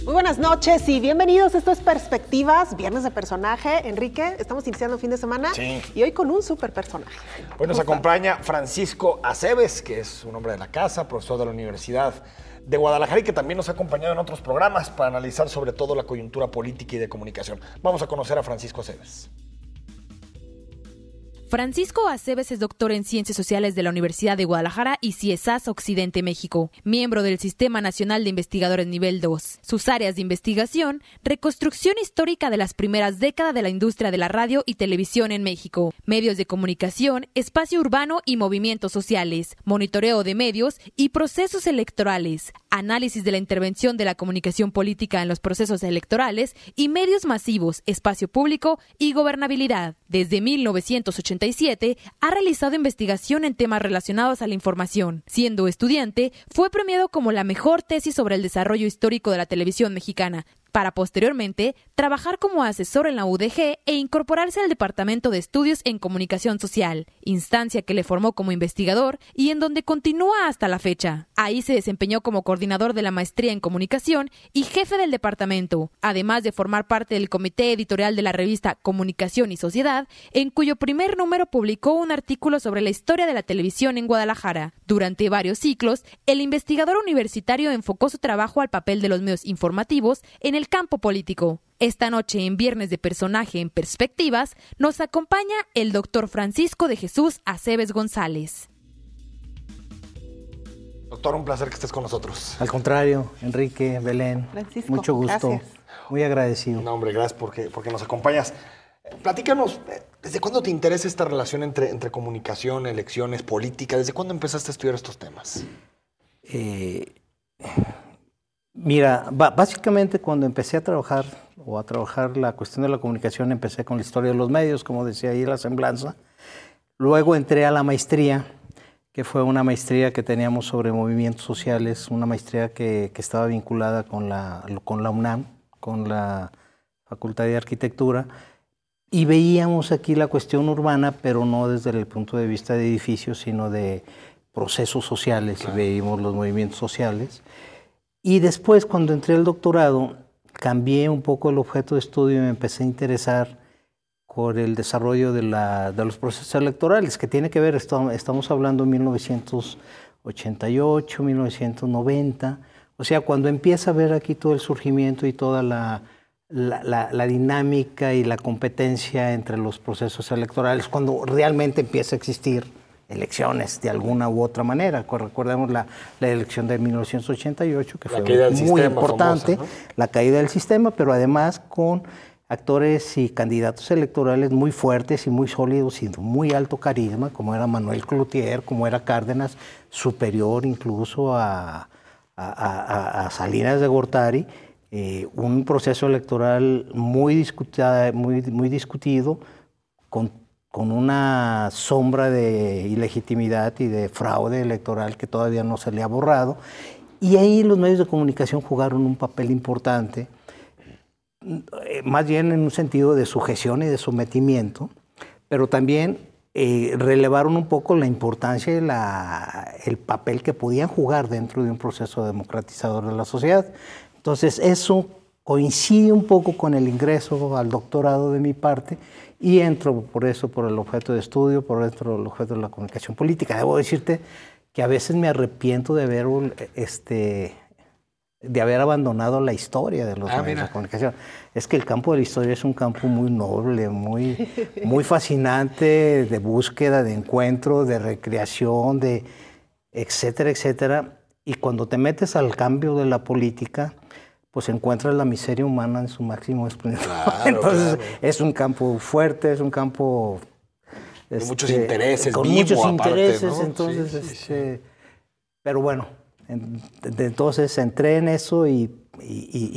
Muy buenas noches y bienvenidos. Esto es Perspectivas, Viernes de Personaje. Enrique, estamos iniciando fin de semana y hoy con un súper personaje. Hoy nos acompaña Francisco Aceves, que es un hombre de la casa, profesor de la Universidad de Guadalajara y que también nos ha acompañado en otros programas para analizar sobre todo la coyuntura política y de comunicación. Vamos a conocer a Francisco Aceves. Francisco Aceves es doctor en Ciencias Sociales de la Universidad de Guadalajara y CIESAS Occidente México, miembro del Sistema Nacional de Investigadores Nivel 2. Sus áreas de investigación: reconstrucción histórica de las primeras décadas de la industria de la radio y televisión en México, medios de comunicación, espacio urbano y movimientos sociales, monitoreo de medios y procesos electorales, análisis de la intervención de la comunicación política en los procesos electorales y medios masivos, espacio público y gobernabilidad. Desde 1987 ha realizado investigación en temas relacionados a la información. Siendo estudiante, fue premiado como la mejor tesis sobre el desarrollo histórico de la televisión mexicana, para posteriormente trabajar como asesor en la UDG e incorporarse al Departamento de Estudios en Comunicación Social, instancia que le formó como investigador y en donde continúa hasta la fecha. Ahí se desempeñó como coordinador de la maestría en comunicación y jefe del departamento, además de formar parte del comité editorial de la revista Comunicación y Sociedad, en cuyo primer número publicó un artículo sobre la historia de la televisión en Guadalajara. Durante varios ciclos, el investigador universitario enfocó su trabajo al papel de los medios informativos en el campo político. Esta noche, en Viernes de Personaje en Perspectivas, nos acompaña el doctor Francisco de Jesús Aceves González. Doctor, un placer que estés con nosotros. Al contrario, Enrique, Belén, Francisco, mucho gusto, gracias. Muy agradecido. No, hombre, gracias porque nos acompañas. Platícanos, ¿desde cuándo te interesa esta relación entre comunicación, elecciones, política? ¿Desde cuándo empezaste a estudiar estos temas? Mira, básicamente cuando empecé a trabajar la cuestión de la comunicación, empecé con la historia de los medios, como decía ahí la semblanza. Luego entré a la maestría, que fue una maestría que teníamos sobre movimientos sociales, una maestría que estaba vinculada con la UNAM, con la Facultad de Arquitectura, y veíamos aquí la cuestión urbana, pero no desde el punto de vista de edificios, sino de procesos sociales, claro. Y veíamos los movimientos sociales. Y después, cuando entré al doctorado, cambié un poco el objeto de estudio y me empecé a interesar por el desarrollo de los procesos electorales, que tiene que ver, estamos hablando de 1988, 1990, o sea, cuando empieza a ver aquí todo el surgimiento y toda la dinámica y la competencia entre los procesos electorales, cuando realmente empieza a existir elecciones de alguna u otra manera. Recordemos la elección de 1988, que fue muy importante, famosa, ¿no? La caída del sistema, pero además con actores y candidatos electorales muy fuertes y muy sólidos y de muy alto carisma, como era Manuel Cloutier, como era Cárdenas, superior incluso a Salinas de Gortari, un proceso electoral muy discutido, con una sombra de ilegitimidad y de fraude electoral que todavía no se le ha borrado. Y ahí los medios de comunicación jugaron un papel importante, más bien en un sentido de sujeción y de sometimiento, pero también relevaron un poco la importancia y el papel que podían jugar dentro de un proceso democratizador de la sociedad. Entonces eso coincide un poco con el ingreso al doctorado de mi parte y entro por el objeto de estudio, por dentro del objeto de la comunicación política. Debo decirte que a veces me arrepiento de haber abandonado la historia de los medios de comunicación. Es que el campo de la historia es un campo muy noble, muy fascinante, de búsqueda, de encuentro, de recreación, de etcétera, etcétera. Y cuando te metes al cambio de la política, pues encuentras la miseria humana en su máximo esplendor. Claro, entonces, claro. Es un campo fuerte, es un campo con muchos intereses, con vivo, muchos aparte, intereses, ¿no? entonces, sí. Pero bueno, entonces entré en eso y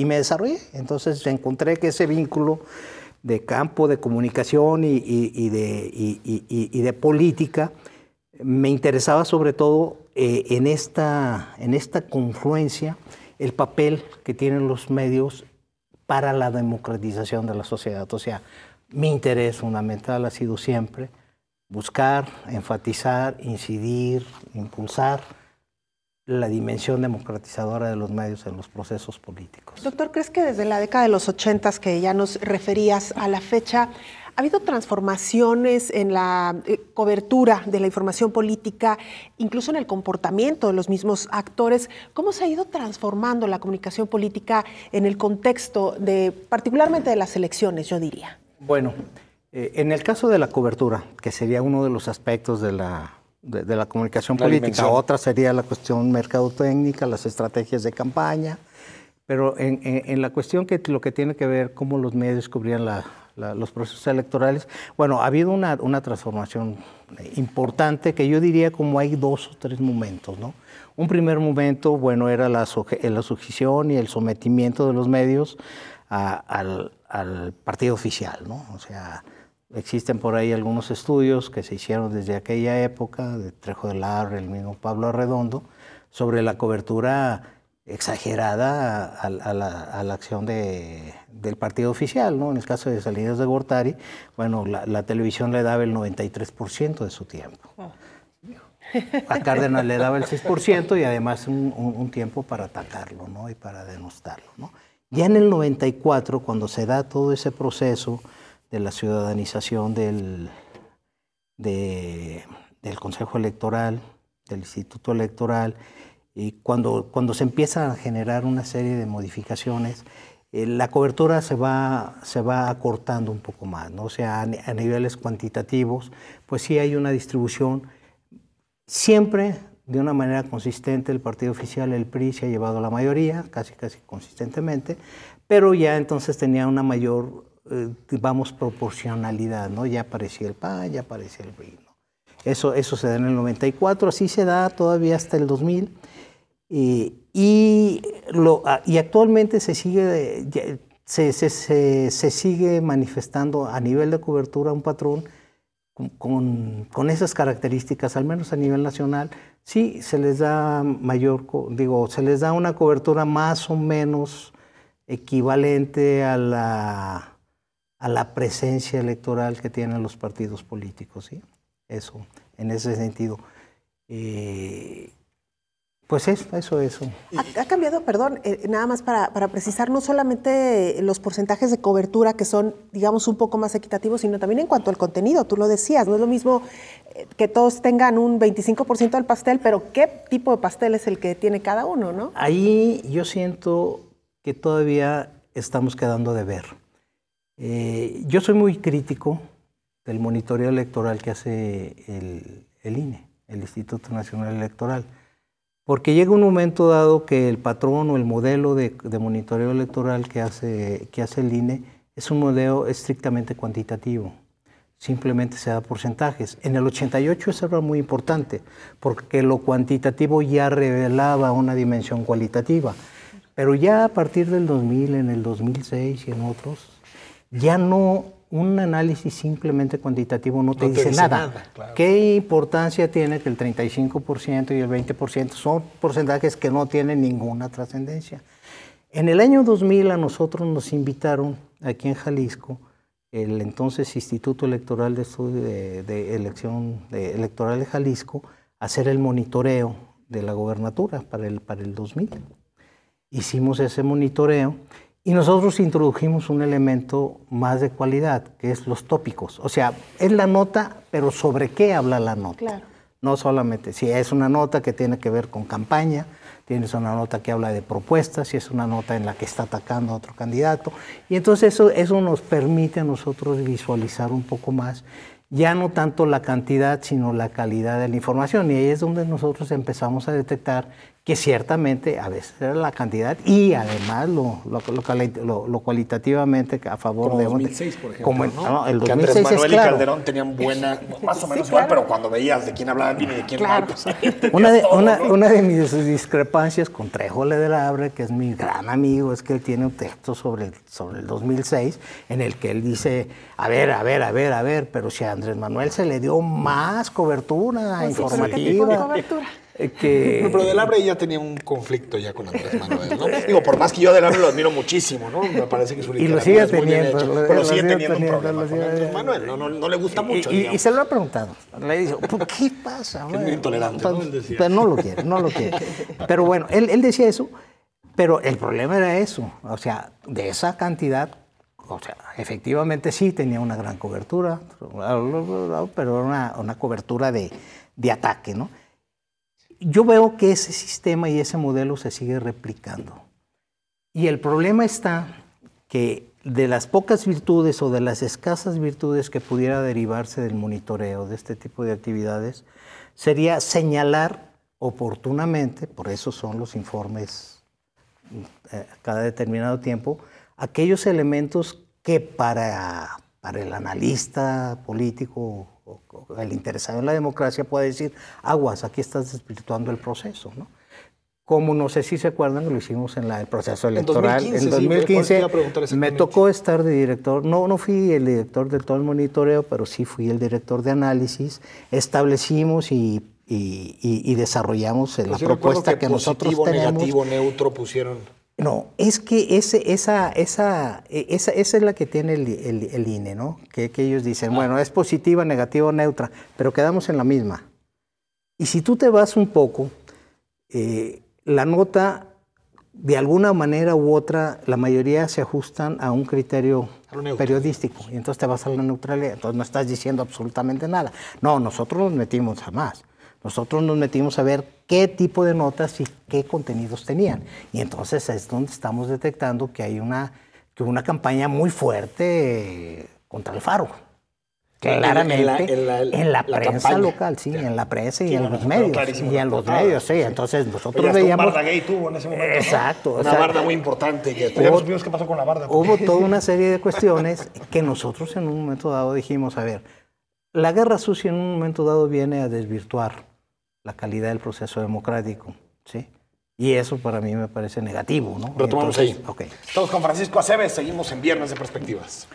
me desarrollé. Entonces encontré que ese vínculo de campo, de comunicación y de política me interesaba sobre todo en esta confluencia el papel que tienen los medios para la democratización de la sociedad. O sea, mi interés fundamental ha sido siempre buscar, enfatizar, incidir, impulsar la dimensión democratizadora de los medios en los procesos políticos. Doctor, ¿crees que desde la década de los 80 que ya nos referías a la fecha, ha habido transformaciones en la cobertura de la información política, incluso en el comportamiento de los mismos actores? ¿Cómo se ha ido transformando la comunicación política en el contexto particularmente de las elecciones, yo diría? Bueno, en el caso de la cobertura, que sería uno de los aspectos de la comunicación política, otra sería la cuestión mercadotécnica, las estrategias de campaña, pero en la cuestión que lo que tiene que ver cómo los medios cubrían los procesos electorales, bueno, ha habido una transformación importante que yo diría como hay 2 o 3 momentos, ¿no? Un primer momento, bueno, era la sujeción y el sometimiento de los medios al partido oficial, ¿no? O sea, existen por ahí algunos estudios que se hicieron desde aquella época, de Trejo de Larre, el mismo Pablo Arredondo, sobre la cobertura exagerada a la acción del partido oficial, ¿no? En el caso de Salinas de Gortari, bueno, la televisión le daba el 93% de su tiempo. A Cárdenas le daba el 6% y además un tiempo para atacarlo, ¿no? Y para denostarlo, ¿no? Ya en el 94, cuando se da todo ese proceso de la ciudadanización del Consejo Electoral, del Instituto Electoral, y cuando se empieza a generar una serie de modificaciones, la cobertura se va acortando un poco más, ¿no? O sea, a niveles cuantitativos, pues sí hay una distribución. Siempre, de una manera consistente, el partido oficial, el PRI, se ha llevado la mayoría, casi consistentemente, pero ya entonces tenía una mayor, proporcionalidad, ¿no? Ya aparecía el PAN, ya aparecía el PRI, ¿no? Eso se da en el 94, así se da todavía hasta el 2000, y actualmente se sigue manifestando a nivel de cobertura un patrón con esas características, al menos a nivel nacional. Sí, se les da se les da una cobertura más o menos equivalente a la presencia electoral que tienen los partidos políticos, ¿sí? Eso, en ese sentido. Pues eso. Ha cambiado, perdón, nada más para precisar, no solamente los porcentajes de cobertura que son, digamos, un poco más equitativos, sino también en cuanto al contenido. Tú lo decías, no es lo mismo que todos tengan un 25% del pastel, pero ¿qué tipo de pastel es el que tiene cada uno, no? Ahí yo siento que todavía estamos quedando de ver. Yo soy muy crítico del monitoreo electoral que hace el INE, el Instituto Nacional Electoral. Porque llega un momento dado que el patrón o el modelo de monitoreo electoral que hace el INE es un modelo estrictamente cuantitativo. Simplemente se da porcentajes. En el 88 eso era muy importante, porque lo cuantitativo ya revelaba una dimensión cualitativa. Pero ya a partir del 2000, en el 2006 y en otros, ya no, un análisis simplemente cuantitativo no te dice nada. Claro. ¿Qué importancia tiene que el 35% y el 20% son porcentajes que no tienen ninguna trascendencia? En el año 2000 a nosotros nos invitaron aquí en Jalisco, el entonces Instituto Electoral de Estudio de Elección Electoral de Jalisco, a hacer el monitoreo de la gobernatura para el 2000. Hicimos ese monitoreo. Y nosotros introdujimos un elemento más de cualidad, que es los tópicos. O sea, es la nota, pero ¿sobre qué habla la nota? Claro. No solamente, si es una nota que tiene que ver con campaña, tienes una nota que habla de propuestas, si es una nota en la que está atacando a otro candidato. Y entonces eso nos permite a nosotros visualizar un poco más, ya no tanto la cantidad, sino la calidad de la información. Y ahí es donde nosotros empezamos a detectar que ciertamente a veces era la cantidad y además lo cualitativamente a favor como de... 2006, por ejemplo, como ¿no? El 2006 que Andrés Manuel es claro. Y Calderón tenían buena, más o menos igual, pero cuando veías de quién hablaban bien y de quién claro. mal, una de mis discrepancias con Trejo de Larre, que es mi gran amigo, es que él tiene un texto sobre el 2006 en el que él dice, a ver, pero si a Andrés Manuel se le dio más cobertura informativa. ¿Qué tipo de cobertura? Pero Del Hambre ya tenía un conflicto ya con Andrés Manuel, ¿no? Digo, por más que yo Del Hambre lo admiro muchísimo, ¿no? Me parece que su literatura es muy bien hecha, pero sigue teniendo un problema con Andrés Manuel. No le gusta mucho, y se lo ha preguntado. Le dice, ¿por qué pasa? Es muy intolerante, ¿no? Él decía. Pero no lo quiere. Pero bueno, él decía eso, pero el problema era eso. O sea, de esa cantidad, o sea, efectivamente sí tenía una gran cobertura, pero era una cobertura de ataque, ¿no? Yo veo que ese sistema y ese modelo se sigue replicando. Y el problema está que de las pocas virtudes o de las escasas virtudes que pudiera derivarse del monitoreo de este tipo de actividades, sería señalar oportunamente, por eso son los informes cada determinado tiempo, aquellos elementos que para el analista político o el interesado en la democracia puede decir, aguas, aquí estás desvirtuando el proceso, ¿no? Como no sé si se acuerdan, lo hicimos en el proceso electoral. En 2015 me tocó estar de director, no fui el director de todo el monitoreo, pero sí fui el director de análisis. Establecimos y desarrollamos la propuesta que nosotros tenemos. Negativo, neutro pusieron. No, es que esa es la que tiene el INE, ¿no? Que ellos dicen, bueno, es positiva, negativa o neutra, pero quedamos en la misma. Y si tú te vas un poco, la nota, de alguna manera u otra, la mayoría se ajustan a un criterio periodístico, y entonces te vas a la neutralidad, entonces no estás diciendo absolutamente nada. No, nosotros nos metimos a más. Nosotros nos metimos a ver qué tipo de notas y qué contenidos tenían. Y entonces es donde estamos detectando que hay una campaña muy fuerte contra el Faro. Claramente en la prensa campaña local, sí, en la prensa y en los medios. Y en los medios, sí. Entonces nosotros veíamos... Un barda gay tuvo en ese momento, exacto. ¿no? Una barda muy importante. Que ya supimos qué pasó con la barda. Hubo toda una serie de cuestiones que nosotros en un momento dado dijimos, a ver, la guerra sucia en un momento dado viene a desvirtuar la calidad del proceso democrático, ¿sí? Y eso para mí me parece negativo, ¿no? Retomamos ahí. Okay. Estamos con Francisco Aceves, seguimos en Viernes de Perspectivas.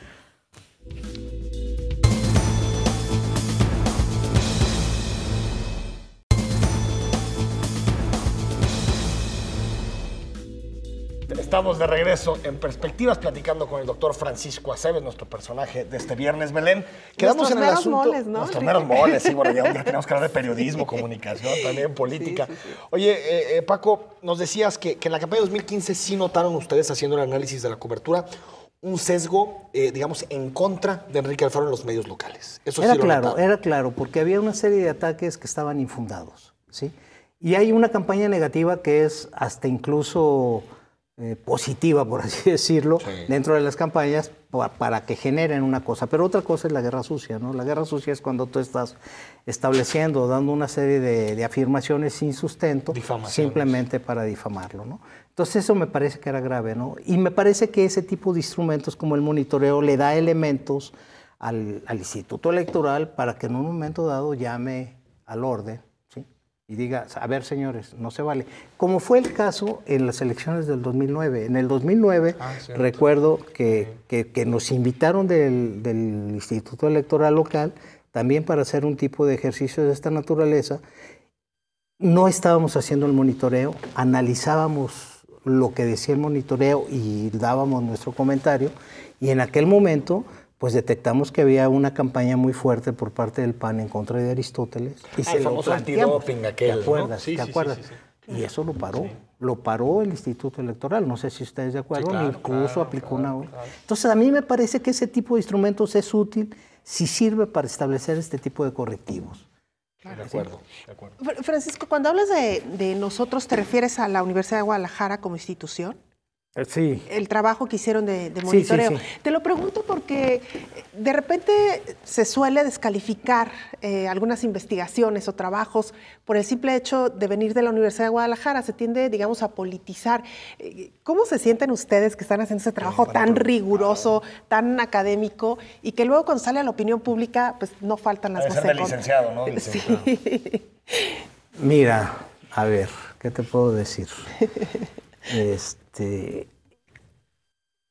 Estamos de regreso en Perspectivas platicando con el doctor Francisco Aceves, nuestro personaje de este viernes, Belén. Quedamos en el asunto. Moles, ¿no? Nuestros meros moles, sí, bueno, ya tenemos que hablar de periodismo, comunicación, también política. Sí. Oye, Paco, nos decías que en la campaña de 2015 sí notaron ustedes, haciendo el análisis de la cobertura, un sesgo, digamos, en contra de Enrique Alfaro en los medios locales. Eso era sí claro, era claro, porque había una serie de ataques que estaban infundados, ¿sí? Y hay una campaña negativa que es hasta incluso... positiva, por así decirlo, sí, dentro de las campañas para que generen una cosa. Pero otra cosa es la guerra sucia, ¿no? La guerra sucia es cuando tú estás estableciendo, dando una serie de afirmaciones sin sustento, simplemente para difamarlo, ¿no? Entonces eso me parece que era grave, ¿no? Y me parece que ese tipo de instrumentos como el monitoreo le da elementos al Instituto Electoral para que en un momento dado llame al orden y diga, a ver, señores, no se vale. Como fue el caso en las elecciones del 2009. En el 2009, recuerdo que nos invitaron del Instituto Electoral local también para hacer un tipo de ejercicio de esta naturaleza. No estábamos haciendo el monitoreo, analizábamos lo que decía el monitoreo y dábamos nuestro comentario. Y en aquel momento... pues detectamos que había una campaña muy fuerte por parte del PAN en contra de Aristóteles. Y el famoso antidoping aquel, ¿te acuerdas? ¿no? Sí, ¿te acuerdas? Sí. Y eso lo paró. Sí. Lo paró el Instituto Electoral. No sé si ustedes de acuerdo. Sí, claro, incluso aplicó una... Claro. Entonces, a mí me parece que ese tipo de instrumentos es útil si sirve para establecer este tipo de correctivos. Claro, de acuerdo. Francisco, cuando hablas de nosotros, ¿te refieres a la Universidad de Guadalajara como institución? Sí. El trabajo que hicieron de monitoreo. Sí. Te lo pregunto porque de repente se suele descalificar algunas investigaciones o trabajos por el simple hecho de venir de la Universidad de Guadalajara. Se tiende, digamos, a politizar. ¿Cómo se sienten ustedes que están haciendo ese trabajo tan riguroso, tan académico y que luego cuando sale a la opinión pública, pues no faltan las voces? Ser licenciado, ¿no? Licenciado. Sí. Mira, a ver, ¿qué te puedo decir?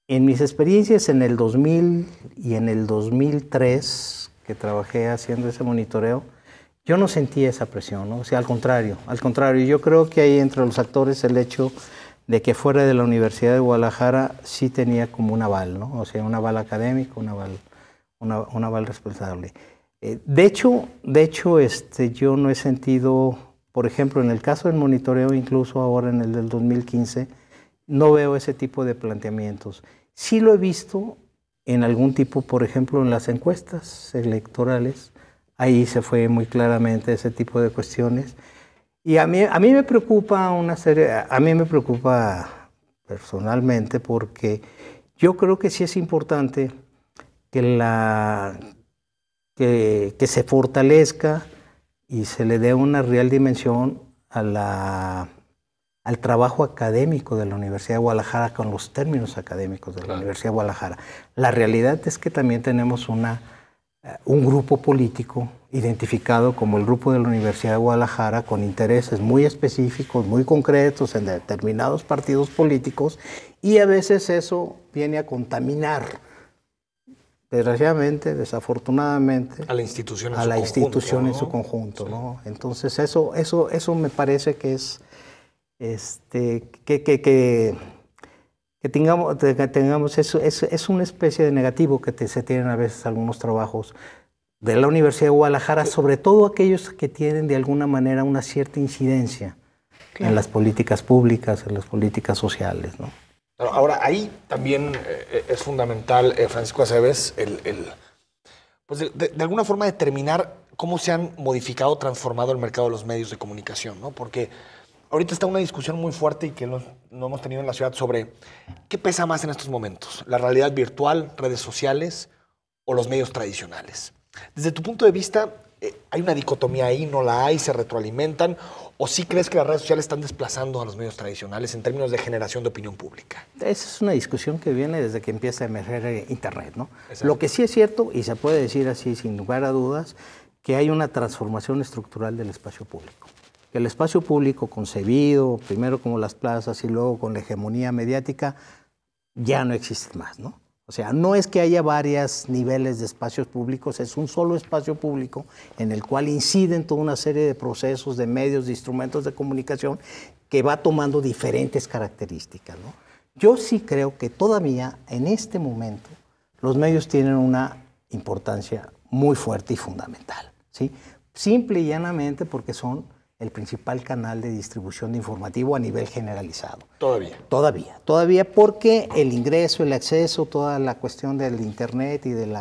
En mis experiencias en el 2000 y en el 2003, que trabajé haciendo ese monitoreo, yo no sentí esa presión, ¿no? O sea, al contrario, yo creo que ahí entre los actores el hecho de que fuera de la Universidad de Guadalajara sí tenía como un aval, ¿no? O sea, un aval académico, un aval responsable. De hecho, yo no he sentido, por ejemplo, en el caso del monitoreo, incluso ahora en el del 2015, no veo ese tipo de planteamientos. Sí lo he visto en algún tipo, por ejemplo, en las encuestas electorales. Ahí se fue muy claramente ese tipo de cuestiones. Y a mí me preocupa personalmente, porque yo creo que sí es importante que se fortalezca y se le dé una real dimensión al trabajo académico de la Universidad de Guadalajara con los términos académicos de la Universidad de Guadalajara. La realidad es que también tenemos un grupo político identificado como el grupo de la Universidad de Guadalajara con intereses muy específicos, muy concretos en determinados partidos políticos, y a veces eso viene a contaminar, desgraciadamente, desafortunadamente, a la institución en su conjunto, ¿no? Entonces eso me parece que es que tengamos eso, es una especie de negativo que se tienen a veces algunos trabajos de la Universidad de Guadalajara, sobre todo aquellos que tienen de alguna manera una cierta incidencia en las políticas públicas, en las políticas sociales, ¿no? Ahora, ahí también es fundamental, Francisco Aceves, pues de alguna forma determinar cómo se han modificado, transformado el mercado de los medios de comunicación, ¿no? Porque ahorita está una discusión muy fuerte y que no hemos tenido en la ciudad sobre qué pesa más en estos momentos, la realidad virtual, redes sociales o los medios tradicionales. Desde tu punto de vista, ¿hay una dicotomía ahí? ¿No la hay? ¿Se retroalimentan? ¿O sí crees que las redes sociales están desplazando a los medios tradicionales en términos de generación de opinión pública? Esa es una discusión que viene desde que empieza a emerger Internet, ¿no? Lo que sí es cierto, y se puede decir así sin lugar a dudas, que hay una transformación estructural del espacio público. Que el espacio público concebido, primero como las plazas y luego con la hegemonía mediática, ya no existe más, ¿no? O sea, no es que haya varios niveles de espacios públicos, es un solo espacio público en el cual inciden toda una serie de procesos, de medios, de instrumentos de comunicación que va tomando diferentes características, ¿no? Yo sí creo que todavía en este momento los medios tienen una importancia muy fuerte y fundamental, ¿sí? Simple y llanamente porque son el principal canal de distribución de informativo a nivel generalizado. Todavía, porque el ingreso, el acceso, toda la cuestión del Internet y del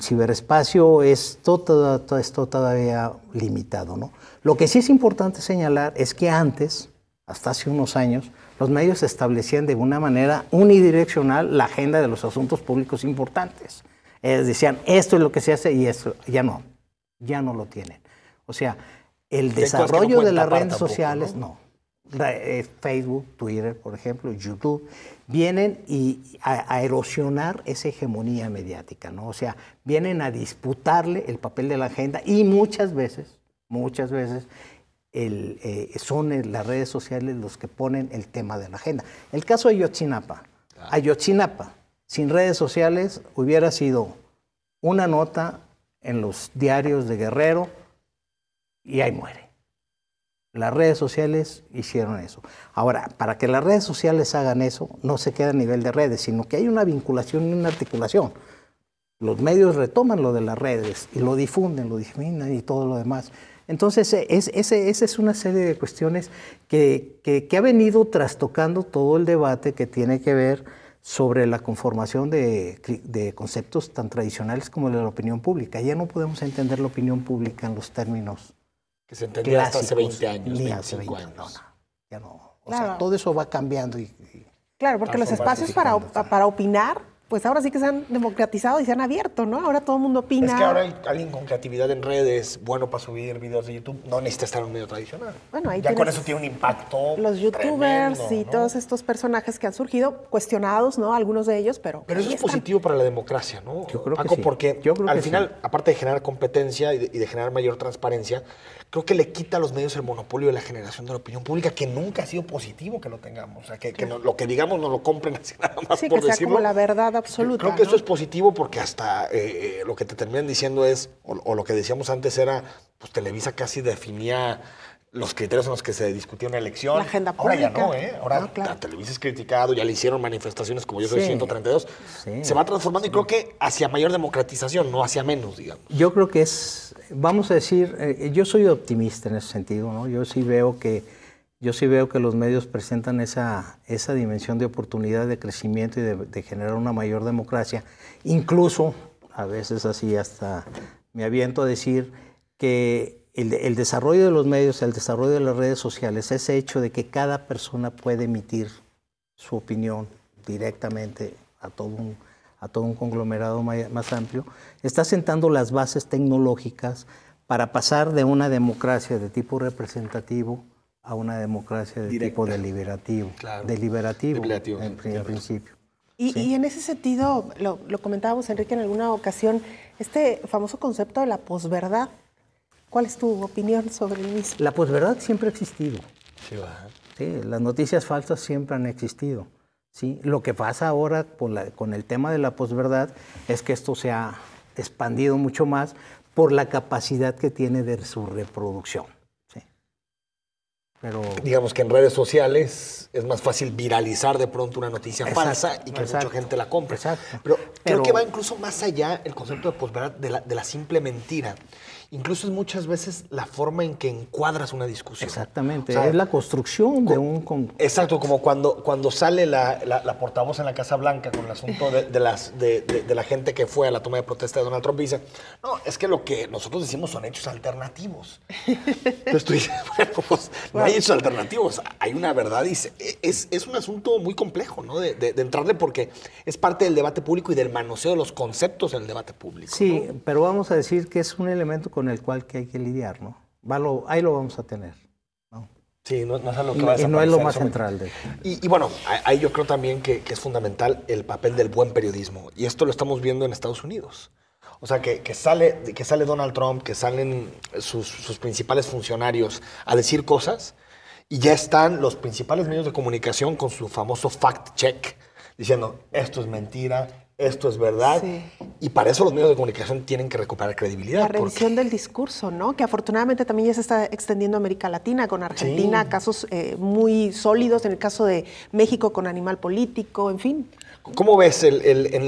ciberespacio es todavía limitado, ¿no? Lo que sí es importante señalar es que antes, hasta hace unos años, los medios establecían de una manera unidireccional la agenda de los asuntos públicos importantes. Decían, esto es lo que se hace y esto ya no lo tienen. O sea, el desarrollo de las redes sociales, no. Facebook, Twitter, por ejemplo, YouTube, vienen a erosionar esa hegemonía mediática, ¿no? O sea, vienen a disputarle el papel de la agenda y muchas veces son las redes sociales los que ponen el tema de la agenda. El caso de Ayotzinapa. Ayotzinapa, sin redes sociales, hubiera sido una nota en los diarios de Guerrero, y ahí muere. Las redes sociales hicieron eso. Ahora, para que las redes sociales hagan eso, no se queda a nivel de redes, sino que hay una vinculación y una articulación. Los medios retoman lo de las redes y lo difunden, lo difuminen y todo lo demás. Entonces, esa es una serie de cuestiones que ha venido trastocando todo el debate que tiene que ver sobre la conformación de conceptos tan tradicionales como el de la opinión pública. Ya no podemos entender la opinión pública en los términos que se entendía hasta hace 20 años, 25 años. No, ya no. O sea, todo eso va cambiando. Claro, porque los espacios para opinar, pues ahora sí que se han democratizado y se han abierto, ¿no? Ahora todo el mundo opina. Es que ahora hay alguien con creatividad en redes, bueno para subir videos de YouTube, no necesita estar en un medio tradicional. Bueno, ahí ya con eso tiene un impacto los youtubers tremendo, y ¿no? Todos estos personajes que han surgido, cuestionados, ¿no? Algunos de ellos, pero eso es positivo para la democracia, ¿no? Yo creo Paco, que sí. Porque al final, aparte de generar competencia y de generar mayor transparencia, creo creo que le quita a los medios el monopolio de la generación de la opinión pública, que nunca ha sido positivo que lo tengamos. O sea, que lo que digamos no lo compren así nada más Sí, por que sea decirlo. como la verdad absoluta. Creo que ¿no? esto es positivo porque hasta lo que te terminan diciendo es, o lo que decíamos antes era, pues Televisa casi definía los criterios en los que se discutía una elección. La agenda Ahora ya pública. no, ¿eh? Ahora No, claro. la Televisa es criticado, ya le hicieron manifestaciones como Yo Soy Sí. 132. Sí. Se va transformando y creo que hacia mayor democratización, no hacia menos, digamos. Yo creo que vamos a decir, yo soy optimista en ese sentido, ¿no? Yo sí veo que los medios presentan esa dimensión de oportunidad de crecimiento y de generar una mayor democracia. Incluso, a veces así hasta me aviento a decir que el desarrollo de los medios, el desarrollo de las redes sociales, ese hecho de que cada persona puede emitir su opinión directamente a todo un conglomerado más amplio, está sentando las bases tecnológicas para pasar de una democracia de tipo representativo a una democracia de Directa. tipo deliberativo. Claro. Deliberativo, Deliberativo, en principio. Y en ese sentido, lo comentábamos, Enrique, en alguna ocasión, este famoso concepto de la posverdad. ¿Cuál es tu opinión sobre el mismo? La posverdad siempre ha existido. Sí, va. Sí, las noticias falsas siempre han existido. ¿Sí? Lo que pasa ahora con el tema de la posverdad es que esto se ha expandido mucho más por la capacidad que tiene de su reproducción. ¿Sí? Pero Digamos que en redes sociales es más fácil viralizar de pronto una noticia Exacto, falsa y que exacto, mucha gente la compre. exacto. Pero creo Pero- que va incluso más allá el concepto de posverdad de la simple mentira. Incluso es muchas veces la forma en que encuadras una discusión. exactamente, O sea, es la construcción de un... Exacto, como cuando sale la portavoz en la Casa Blanca con el asunto de la gente que fue a la toma de protesta de Donald Trump y dice, no, es que lo que nosotros decimos son hechos alternativos. Entonces tú dices, bueno, pues no hay hechos alternativos, hay una verdad y es un asunto muy complejo, ¿no? De entrarle porque es parte del debate público y del manoseo de los conceptos en el debate público. Sí, ¿no? pero vamos a decir que es un elemento con el cual que hay que lidiar, ¿no? Ahí lo vamos a tener. ¿No? Sí, no es algo que Y, va a y no es lo desaparecer, más eso central de... Y bueno, ahí yo creo también que es fundamental el papel del buen periodismo. Y esto lo estamos viendo en Estados Unidos. O sea, que sale Donald Trump, que salen sus principales funcionarios a decir cosas y ya están los principales medios de comunicación con su famoso fact-check diciendo esto es mentira, esto es verdad. Sí. Y para eso los medios de comunicación tienen que recuperar credibilidad. La revisión del discurso, ¿no? Que afortunadamente también ya se está extendiendo a América Latina, con Argentina, Sí. casos muy sólidos, en el caso de México con Animal Político, en fin. ¿Cómo ves en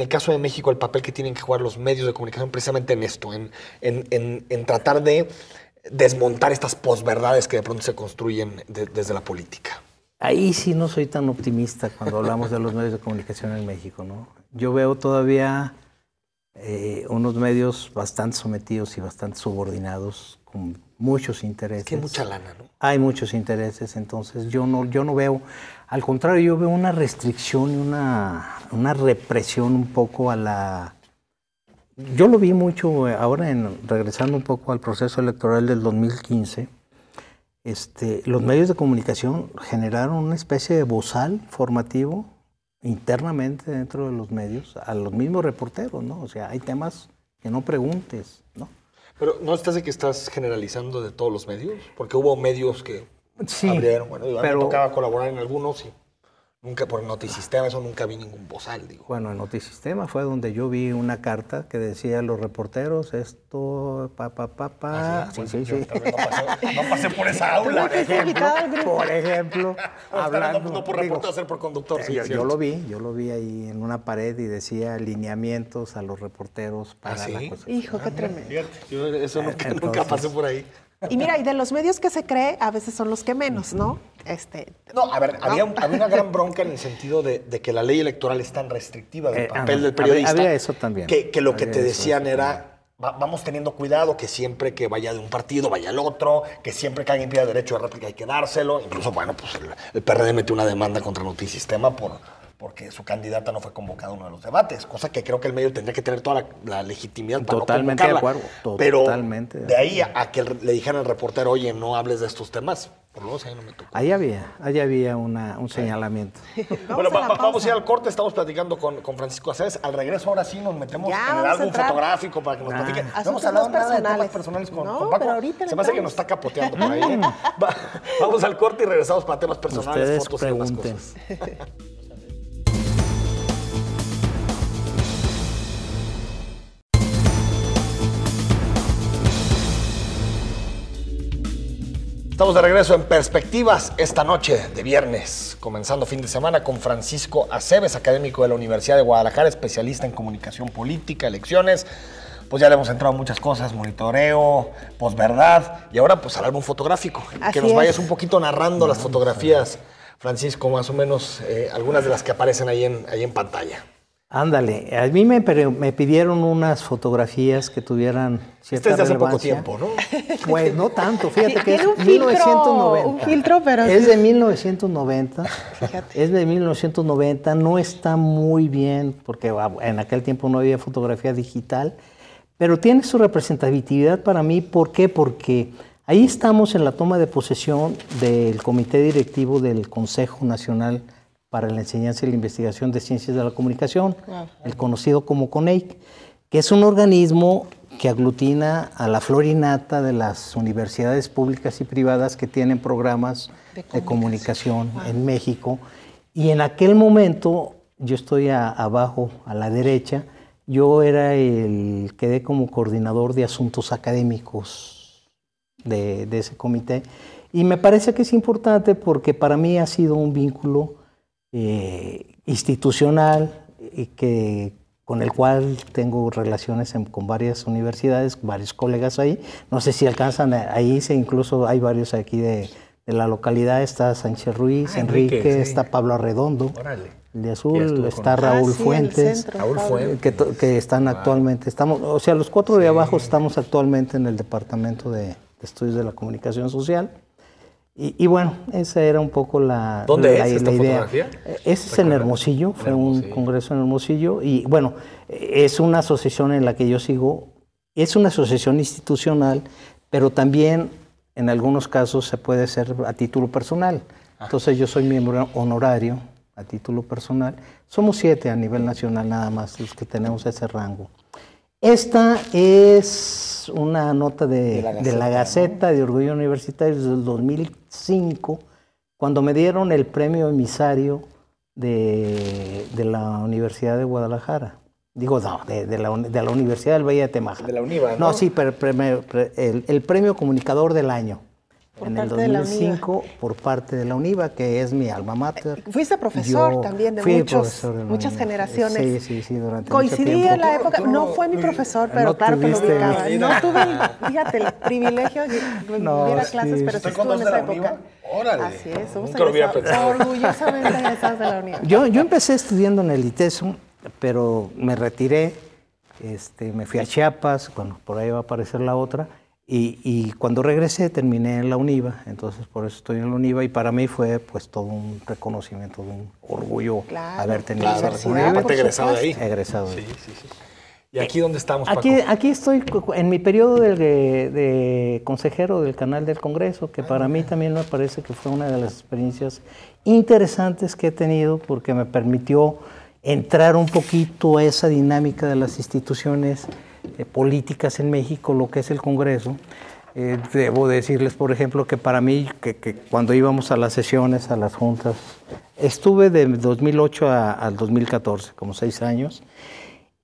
el caso de México el papel que tienen que jugar los medios de comunicación precisamente en esto, en tratar de desmontar estas posverdades que de pronto se construyen desde la política? Ahí sí no soy tan optimista cuando hablamos de los medios de comunicación en México, ¿no? Yo veo todavía unos medios bastante sometidos y bastante subordinados, con muchos intereses. Es que hay mucha lana, ¿no? Hay muchos intereses, entonces yo no veo, al contrario, yo veo una restricción y una represión un poco a la... Yo lo vi mucho ahora, regresando un poco al proceso electoral del 2015, los medios de comunicación generaron una especie de bozal informativo internamente dentro de los medios a los mismos reporteros, ¿no? O sea, hay temas que no preguntes, ¿no? Pero ¿no estás de que estás generalizando de todos los medios? Porque hubo medios que Sí, abrieron, bueno, a mí pero- me tocaba colaborar en algunos y nunca, por el Notisistema, eso nunca vi ningún bozal, digo. Bueno, en Notisistema fue donde yo vi una carta que decía a los reporteros esto, ¿Sí? sí, Yo sí. también no pasé por esa aula. fuiste invitado al grupo. Por ejemplo, hablando... No por digo, reportero, ser por conductor. Sí, yo cierto. yo lo vi ahí en una pared y decía lineamientos a los reporteros para ¿sí? la cosa. Hijo, qué tremendo. Fíjate, yo eso nunca Entonces- pasé por ahí. Y mira, y de los medios que se cree, a veces son los que menos, ¿no? No, a ver, había una gran bronca en el sentido de que la ley electoral es tan restrictiva del papel del periodista. había eso también. Que lo que Había te eso, decían eso era, vamos teniendo cuidado, que siempre que vaya de un partido vaya al otro, que siempre que alguien pida derecho de réplica hay que dárselo. Incluso, bueno, pues el PRD metió una demanda contra Notisistema porque su candidata no fue convocada a uno de los debates, cosa que creo que el medio tendría que tener toda la legitimidad para Totalmente no de convocarla. acuerdo, Pero totalmente de de ahí a que le dijeran al reportero, oye, no hables de estos temas, por lo menos ahí no me tocó. Ahí había un señalamiento. Bueno, vamos a ir al corte, estamos platicando con Francisco Aceves. Al regreso ahora sí nos metemos Ya, en el vamos a álbum entrar fotográfico para que nos platique. No hemos Asuntos hablado más nada de temas personales. personales con No, Paco. pero ahorita le Se me hace que entramos. nos está capoteando por ahí. Vamos al corte y regresamos para temas personales, Ustedes fotos pregunten. y demás cosas. Estamos de regreso en Perspectivas esta noche de viernes, comenzando fin de semana con Francisco Aceves, académico de la Universidad de Guadalajara, especialista en comunicación política, elecciones. Pues ya le hemos entrado muchas cosas, monitoreo, posverdad y ahora pues al álbum fotográfico. Así que nos vayas es. un poquito narrando las fotografías, Francisco, más o menos algunas de las que aparecen ahí en pantalla. Ándale, a mí me pidieron unas fotografías que tuvieran cierta Este es de hace poco relevancia. tiempo, ¿no? Pues no tanto, fíjate que Tiene es un filtro, 1990. un filtro, pero es sí. de 1990. Fíjate. Es de 1990, no está muy bien porque en aquel tiempo no había fotografía digital, pero tiene su representatividad para mí. ¿Por qué? Porque ahí estamos en la toma de posesión del Comité Directivo del Consejo Nacional para la Enseñanza y la Investigación de Ciencias de la Comunicación, el conocido como CONEIC, que es un organismo que aglutina a la flor y nata de las universidades públicas y privadas que tienen programas de comunicación en México. Y en aquel momento, yo estoy abajo, a la derecha, yo quedé como coordinador de asuntos académicos de ese comité. Y me parece que es importante porque para mí ha sido un vínculo institucional y con el cual tengo relaciones con varias universidades, varios colegas ahí. No sé si alcanzan ahí, incluso hay varios aquí de la localidad. Está Sánchez Ruiz, Enrique, sí. Está Pablo Arredondo, el de azul, está Raúl Fuentes, Raúl Fuentes. que están actualmente, o sea, los cuatro de abajo estamos actualmente en el Departamento de Estudios de la Comunicación Social. Y bueno, esa era un poco la ¿Dónde es esta idea. fotografía? Ese es en Hermosillo, fue un congreso en Hermosillo. Y bueno, es una asociación en la que yo sigo, es una asociación institucional, pero también en algunos casos se puede ser a título personal. Entonces yo soy miembro honorario a título personal. Somos 7 a nivel nacional nada más los que tenemos ese rango. Esta es una nota de la Gaceta, ¿no? De Orgullo Universitario del 2005, cuando me dieron el premio emisario de la Universidad de Guadalajara. Digo, no, de la Universidad del Valle de Temaja. De la UNIVA, ¿no? No, sí, pero el premio comunicador del año. En el 2005, por parte de la UNIVA, que es mi alma mater. Fuiste profesor también de muchas generaciones. Sí, durante Coincidí mucho tiempo. en la época, no fue mi profesor, pero no claro que lo tuviste, ubicaba. No tuve, fíjate, el privilegio de viera clases, pero sí estuve en esa época. Órale. Así es, somos Nunca lo hubiera pensado. orgullosamente egresados de la UNIVA. Yo empecé estudiando en el ITESO, pero me retiré, me fui a Chiapas, bueno, por ahí va a aparecer la otra. Y cuando regresé terminé en la UNIVA, entonces por eso estoy en la UNIVA y para mí fue pues todo un reconocimiento, un orgullo haber tenido esa responsabilidad. Aparte egresado de ahí. Egresado de ahí. Sí. ¿Y aquí dónde estamos, Paco? Aquí estoy en mi periodo de consejero del canal del Congreso, que para mí también me parece que fue una de las experiencias interesantes que he tenido porque me permitió entrar un poquito a esa dinámica de las instituciones políticas en México, lo que es el Congreso. Debo decirles, por ejemplo, que para mí, que cuando íbamos a las sesiones, a las juntas, estuve de 2008 al 2014, como 6 años,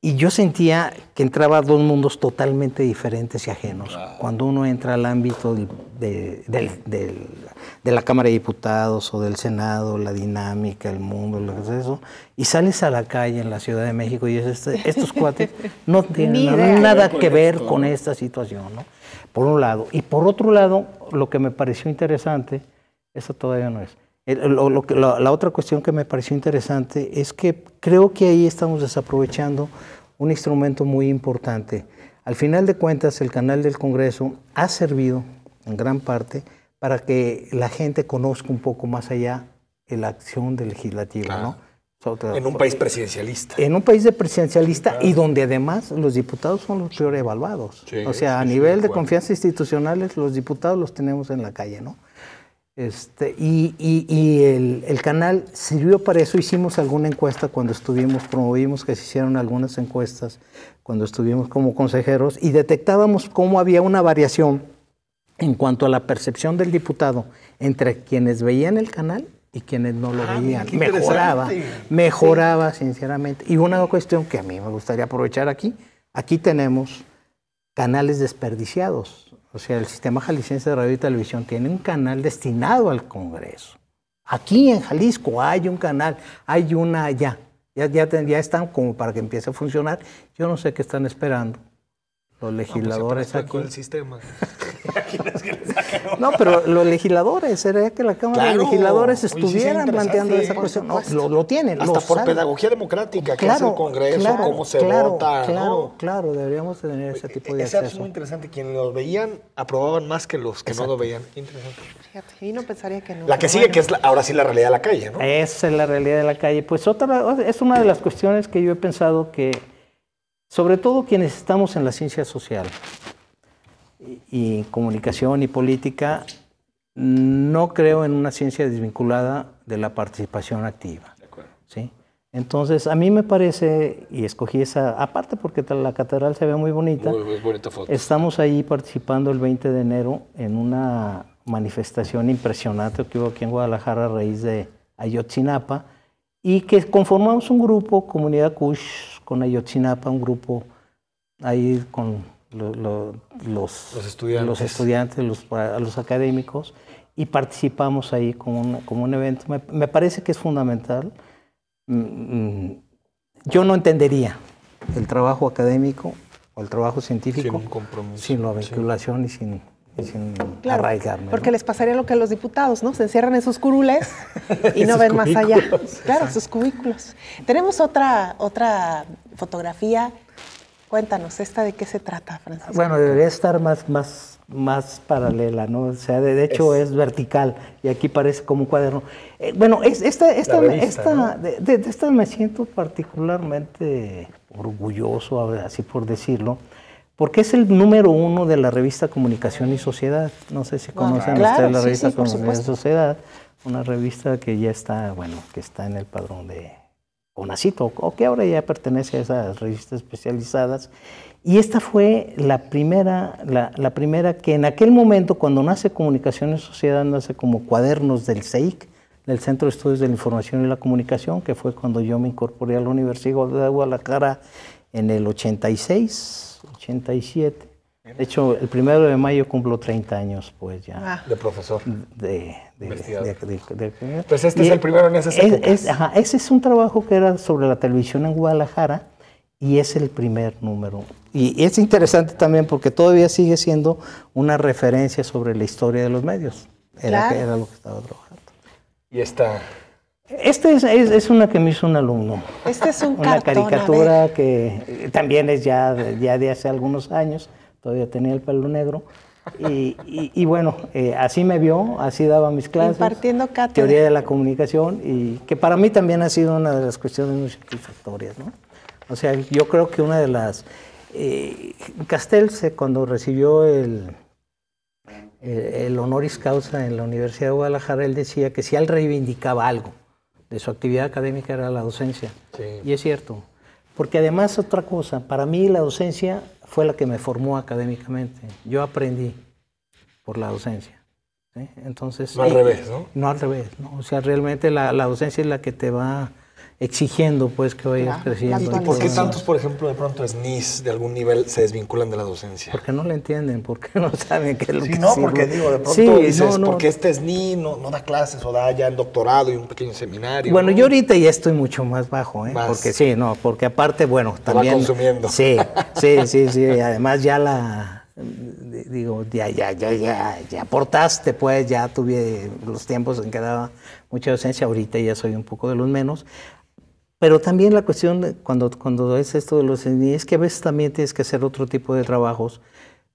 y yo sentía que entraba a 2 mundos totalmente diferentes y ajenos. Cuando uno entra al ámbito de la Cámara de Diputados o del Senado, la dinámica, el mundo, lo que es eso, y sales a la calle en la Ciudad de México y estos cuates no tienen nada que ver con esta situación, ¿no? Por un lado. Y por otro lado, lo que me pareció interesante, eso todavía no es. La otra cuestión que me pareció interesante es que creo que ahí estamos desaprovechando un instrumento muy importante. Al final de cuentas, el canal del Congreso ha servido en gran parte para que la gente conozca un poco más allá de la acción del legislativo, ¿no? En un país presidencialista. En un país presidencialista y donde además los diputados son los peor evaluados. O sea, a nivel de confianza institucionales, los diputados los tenemos en la calle, ¿no? El canal sirvió para eso. Hicimos alguna encuesta cuando promovimos que se hicieron algunas encuestas cuando estuvimos como consejeros y detectábamos cómo había una variación en cuanto a la percepción del diputado entre quienes veían el canal y quienes no lo veían. Mejoraba sinceramente. Y una cuestión que a mí me gustaría aprovechar aquí tenemos canales desperdiciados. O sea, el Sistema Jalisciense de Radio y Televisión tiene un canal destinado al Congreso. Aquí en Jalisco hay un canal, hay una ya están como para que empiece a funcionar. Yo no sé qué están esperando los legisladores pues aquí. Con el sistema. No, pero los legisladores, sería que la Cámara de Legisladores estuvieran planteando esa cuestión. No, lo tienen. Hasta por pedagogía democrática, que es el Congreso, cómo se vota. Claro, deberíamos tener ese tipo de acceso. acceso. Es muy interesante. Quienes los veían aprobaban más que los que no lo veían. Interesante. Fíjate, y no pensaría que no. La que sigue, que es ahora sí la realidad de la calle, ¿no? Esa es la realidad de la calle. Pues es una de las cuestiones que yo he pensado que, sobre todo quienes estamos en la ciencia social y comunicación y política, no creo en una ciencia desvinculada de la participación activa. De acuerdo. ¿Sí? Entonces, a mí me parece, y escogí esa, aparte porque la catedral se ve muy bonita, Muy bonita foto. Estamos ahí participando el 20 de enero en una manifestación impresionante que hubo aquí en Guadalajara a raíz de Ayotzinapa, y que conformamos un grupo, Comunidad Kush, con Ayotzinapa, un grupo ahí con los estudiantes, los académicos, y participamos ahí como un evento. Me parece que es fundamental. Yo no entendería el trabajo académico o el trabajo científico sin la vinculación y sin arraigarme. Porque les pasaría lo que a los diputados, ¿no? Se encierran en sus curules y no ven más allá. Claro, sus cubículos. Tenemos otra fotografía. Cuéntanos, ¿esta de qué se trata, Francisco? Bueno, debería estar más paralela, ¿no? O sea, de hecho es vertical y aquí parece como un cuaderno. Bueno, esta me siento particularmente orgulloso, así por decirlo, porque es el número 1 de la revista Comunicación y Sociedad. No sé si conocen ustedes la revista Comunicación y Sociedad, una revista que ya está, que está en el padrón de CONACYT, o que ahora ya pertenece a esas revistas especializadas. Y esta fue la primera que en aquel momento, cuando nace Comunicación y Sociedad, nace como cuadernos del CEIC, del Centro de Estudios de la Información y la Comunicación, que fue cuando yo me incorporé a la Universidad de Guadalajara en el 86, 87. De hecho, el 1 de mayo cumplo 30 años, pues ya. De profesor. De pues este es el primero en esas épocas. Ese es un trabajo que era sobre la televisión en Guadalajara y es el primer número. Y es interesante también porque todavía sigue siendo una referencia sobre la historia de los medios. Era lo que estaba trabajando. Y esta... Esta es una que me hizo un alumno. Este es una caricatura que también es ya de hace algunos años. Todavía tenía el pelo negro. Y bueno, así me vio, así daba mis clases. Impartiendo cátedra. Teoría de la comunicación, y que para mí también ha sido una de las cuestiones muy satisfactorias, ¿no? O sea, yo creo que una de las... Castells, cuando recibió el honoris causa en la Universidad de Guadalajara, él decía que si él reivindicaba algo de su actividad académica era la docencia. Sí. Y es cierto. Porque además, otra cosa, para mí la docencia fue la que me formó académicamente. Yo aprendí por la docencia. ¿Sí? Entonces, no al revés, ¿no? No al revés, ¿no? O sea, realmente la docencia es la que te va exigiendo, pues, que vayas creciendo. ¿Y por qué tantos, por ejemplo, de pronto SNIs de algún nivel se desvinculan de la docencia? Porque no la entienden, porque no saben qué es lo que no, sirve. porque digo, de pronto dices, porque este SNI no da clases o da ya el doctorado y un pequeño seminario. Bueno, yo ahorita ya estoy mucho más bajo, ¿eh? Porque porque aparte, bueno, también... va consumiendo. Sí, y además ya ya aportaste, pues, ya tuve los tiempos en que daba mucha docencia, ahorita ya soy un poco de los menos. Pero también la cuestión, cuando es esto de los SNI, es que a veces también tienes que hacer otro tipo de trabajos,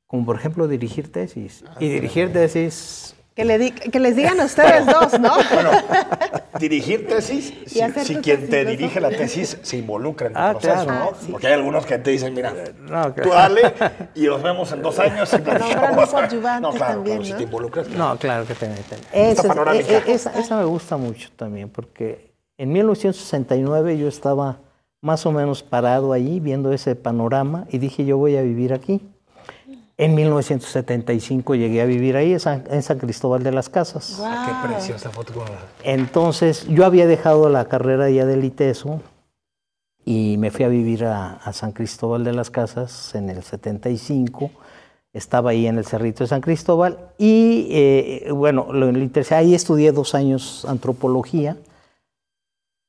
como por ejemplo dirigir tesis. Y dirigir tesis... Que les digan a ustedes dos, ¿no? Bueno, dirigir tesis, Y hacer si tu quien tesis, te ¿no? dirige la tesis se involucra en tu Ah, proceso, claro. ¿no? Ah, sí. Porque hay algunos que te dicen, mira, No, tú dale y nos vemos en 2 años. Y Nombran platicamos. un coadyuvante No, claro, también, si ¿no? te involucras. No, claro que te meten. Esta panorámica. Esa me gusta mucho también, porque en 1969 yo estaba más o menos parado ahí viendo ese panorama y dije, yo voy a vivir aquí. En 1975 llegué a vivir ahí en San Cristóbal de las Casas. Ah, qué preciosa foto. Entonces, yo había dejado la carrera ya del ITESO y me fui a vivir a San Cristóbal de las Casas en el 75. Estaba ahí en el Cerrito de San Cristóbal y, bueno, lo interesante, ahí estudié 2 años antropología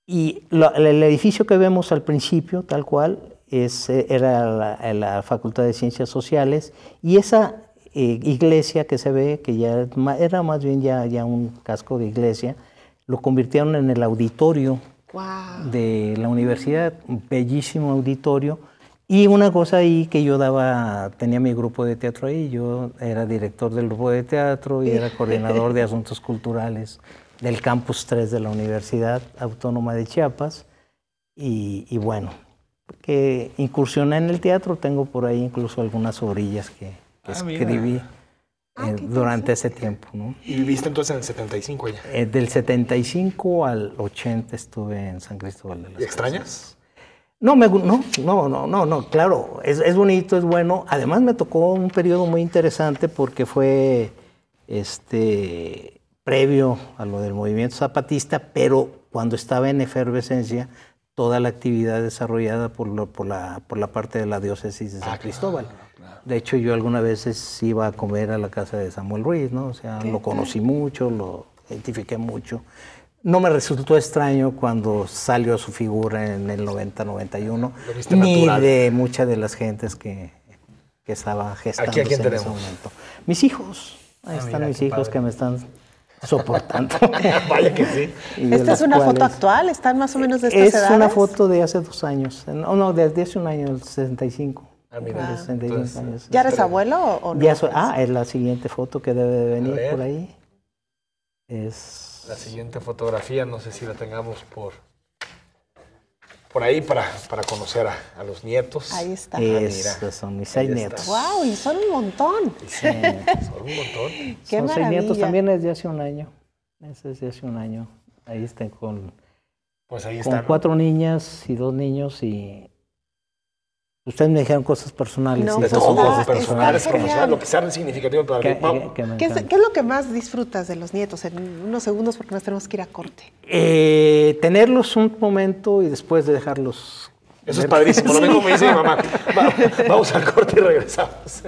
y el edificio que vemos al principio, tal cual, era la Facultad de Ciencias Sociales y esa iglesia que se ve, que ya era más bien ya un casco de iglesia, lo convirtieron en el auditorio de la universidad, un bellísimo auditorio. Y una cosa ahí que yo tenía mi grupo de teatro ahí, yo era director del grupo de teatro y era coordinador de asuntos culturales del Campus 3 de la Universidad Autónoma de Chiapas. Y bueno, que incursioné en el teatro, tengo por ahí incluso algunas orillas que escribí durante ese tiempo, ¿no? ¿Y viviste entonces en el 75 ya? Del 75 al 80 estuve en San Cristóbal de las Casas. ¿Y extrañas? No, claro, es bonito, es bueno. Además me tocó un periodo muy interesante porque fue previo a lo del movimiento zapatista, pero cuando estaba en efervescencia toda la actividad desarrollada por la parte de la diócesis de San Cristóbal. Claro. De hecho, yo algunas veces iba a comer a la casa de Samuel Ruiz, ¿no? O sea, lo conocí mucho, lo identifiqué mucho. No me resultó extraño cuando salió su figura en el 90-91, ni natural. De muchas de las gentes que estaba gestándose en ese momento. Mis hijos, ahí están mis hijos que me están soportando. Vaya que sí. ¿Esta es una foto actual? ¿Están más o menos de estas edades? Es una foto de hace 2 años. No, desde hace un año, el 65. Mira. 65 años. ¿Ya eres abuelo o no? Es la siguiente foto que debe de venir por ahí. Es la siguiente fotografía, no sé si la tengamos por ahí para conocer a los nietos. Ahí está. Mira, son mis 6 nietos. ¡Wow! Y son un montón. Sí, son un montón. ¡Qué son maravilla! 6 nietos, también es de hace un año. Ese es de hace un año. Ahí están con 4 niñas y 2 niños y ustedes me dijeron cosas personales. No, esas son cosas personales, lo que sea significativo para ¿Qué es lo que más disfrutas de los nietos? En unos segundos porque nos tenemos que ir a corte. Tenerlos un momento y después de dejarlos. Eso es padrísimo. Lo mismo me dice mi mamá. Vamos al corte y regresamos.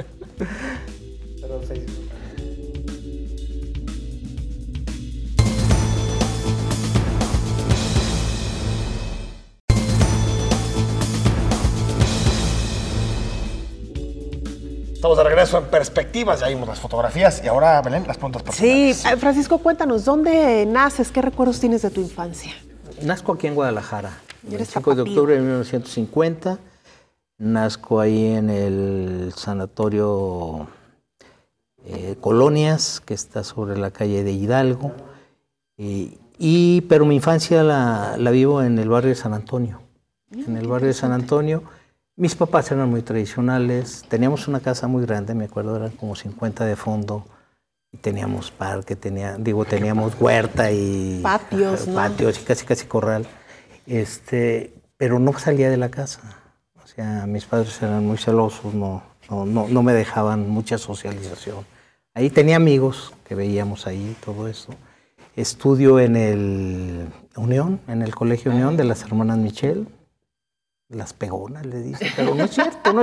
Estamos de regreso en Perspectivas, ya vimos las fotografías y ahora, Belén, las preguntas personales. Sí, Francisco, cuéntanos, ¿dónde naces? ¿Qué recuerdos tienes de tu infancia? Nazco aquí en Guadalajara, el ¿Eres 5 de tapatío? octubre de 1950. Nazco ahí en el sanatorio Colonias, que está sobre la calle de Hidalgo. Pero mi infancia la vivo en el barrio de San Antonio. En el barrio de San Antonio. Mis papás eran muy tradicionales, teníamos una casa muy grande, me acuerdo, eran como 50 de fondo, y teníamos parque, teníamos huerta y patios, ¿no? Patios y casi corral, pero no salía de la casa, o sea, mis padres eran muy celosos, no me dejaban mucha socialización. Ahí tenía amigos que veíamos ahí, todo eso. Estudio en el Unión, en el Colegio Unión de las Hermanas Michel. Las pegonas, le dicen, pero no es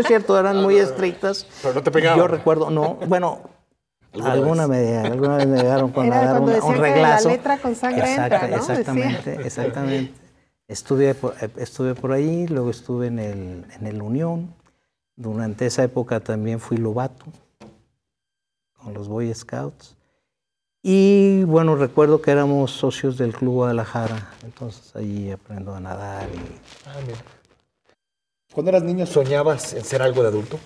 cierto, eran muy estrictas. Pero no te pegaban. Yo recuerdo, alguna vez me llegaron con dar un reglazo. La letra con sangre entra, ¿no? Exactamente. Estuve por ahí, luego estuve en el Unión. Durante esa época también fui lobato con los Boy Scouts. Y bueno, recuerdo que éramos socios del Club Guadalajara, entonces ahí aprendo a nadar. Mira. ¿Cuando eras niño soñabas en ser algo de adulto?